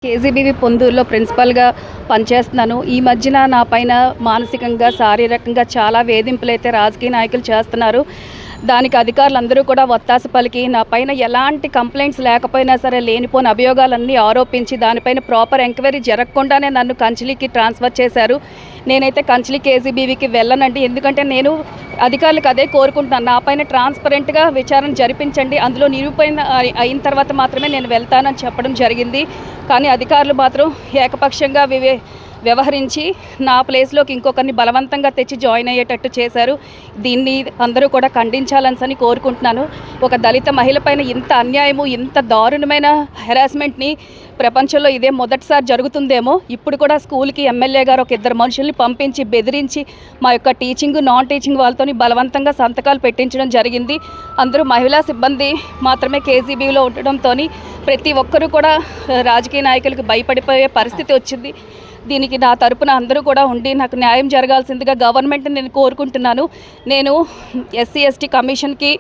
KGBV పొందూరులో ప్రిన్సిపల్గా పనిచేస్తున్నాను. ఈ మధ్యన నా పైన మానసికంగా, శారీరకంగా చాలా వేధింపులైతే రాజకీయ నాయకులు చేస్తున్నారు. దానికి అధికారులందరూ కూడా ఒత్తాస పలికి నా పైన ఎలాంటి కంప్లైంట్స్ లేకపోయినా సరే లేనిపోని అభియోగాలన్నీ ఆరోపించి దానిపైన ప్రాపర్ ఎంక్వైరీ జరగకుండానే నన్ను కంచిలికి ట్రాన్స్ఫర్ చేశారు. నేనైతే కంచిలి కేజీబీవీకి వెళ్ళనండి. ఎందుకంటే నేను అధికారులకు అదే కోరుకుంటున్నాను. నా పైన ట్రాన్స్పరెంట్గా విచారణ జరిపించండి, అందులో నిరూపణ అయిన తర్వాత మాత్రమే నేను వెళ్తానని చెప్పడం జరిగింది. కానీ అధికారులు మాత్రం ఏకపక్షంగా వ్యవహరించి నా ప్లేస్లోకి ఇంకొకరిని బలవంతంగా తెచ్చి జాయిన్ అయ్యేటట్టు చేశారు. దీన్ని అందరూ కూడా ఖండించాలని కోరుకుంటున్నాను. ఒక దళిత మహిళ పైన ఇంత అన్యాయము, ఇంత దారుణమైన హెరాస్మెంట్ని ప్రపంచంలో ఇదే మొదటిసారి జరుగుతుందేమో. ఇప్పుడు కూడా స్కూల్కి ఎమ్మెల్యే గారు ఒక ఇద్దరు మనుషుల్ని పంపించి బెదిరించి మా యొక్క టీచింగ్, నాన్ టీచింగ్ వాళ్ళతో బలవంతంగా సంతకాలు పెట్టించడం జరిగింది. అందరూ మహిళా సిబ్బంది మాత్రమే కేజీబీలో ఉండడంతో ప్రతి ఒక్కరూ కూడా రాజకీయ నాయకులకు భయపడిపోయే పరిస్థితి వచ్చింది. దీనికి నా తరపున అందరూ కూడా ఉండి నాకు న్యాయం జరగాల్సిందిగా గవర్నమెంట్ని నేను కోరుకుంటున్నాను. నేను ఎస్సీ ఎస్టీ కమిషన్కి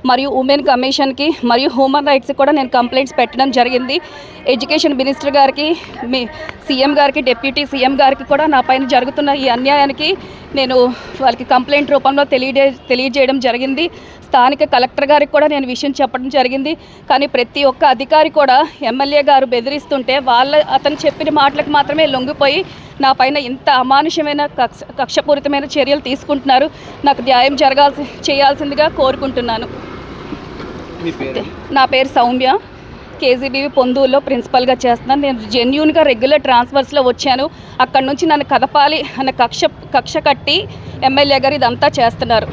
మరియు ఉమెన్ కమిషన్కి మరియు హ్యూమన్ రైట్స్కి కూడా నేను కంప్లైంట్స్ పెట్టడం జరిగింది. ఎడ్యుకేషన్ మినిస్టర్ గారికి, సీఎం గారికి, డిప్యూటీ సీఎం గారికి కూడా నా పైన జరుగుతున్న ఈ అన్యాయానికి నేను వాళ్ళకి కంప్లైంట్ రూపంలో తెలియజేయడం జరిగింది. స్థానిక కలెక్టర్ గారికి కూడా నేను విషయం చెప్పడం జరిగింది. కానీ ప్రతి ఒక్క అధికారి కూడా ఎమ్మెల్యే గారు బెదిరిస్తుంటే అతను చెప్పిన మాటలకు మాత్రమే లొంగిపోయి నా పైన ఇంత అమానుషమైన కక్షపూరితమైన చర్యలు తీసుకుంటున్నారు. నాకు న్యాయం చేయాల్సిందిగా కోరుకుంటున్నాను. నా పేరు సౌమ్య. కేజీబీవీ పొందూరులో ప్రిన్సిపల్గా చేస్తున్నాను. నేను జెన్యూన్గా రెగ్యులర్ ట్రాన్స్ఫర్స్లో వచ్చాను. అక్కడి నుంచి నన్ను కదపాలి అన్న కక్ష కట్టి ఎమ్మెల్యే గారు ఇదంతా చేస్తున్నారు.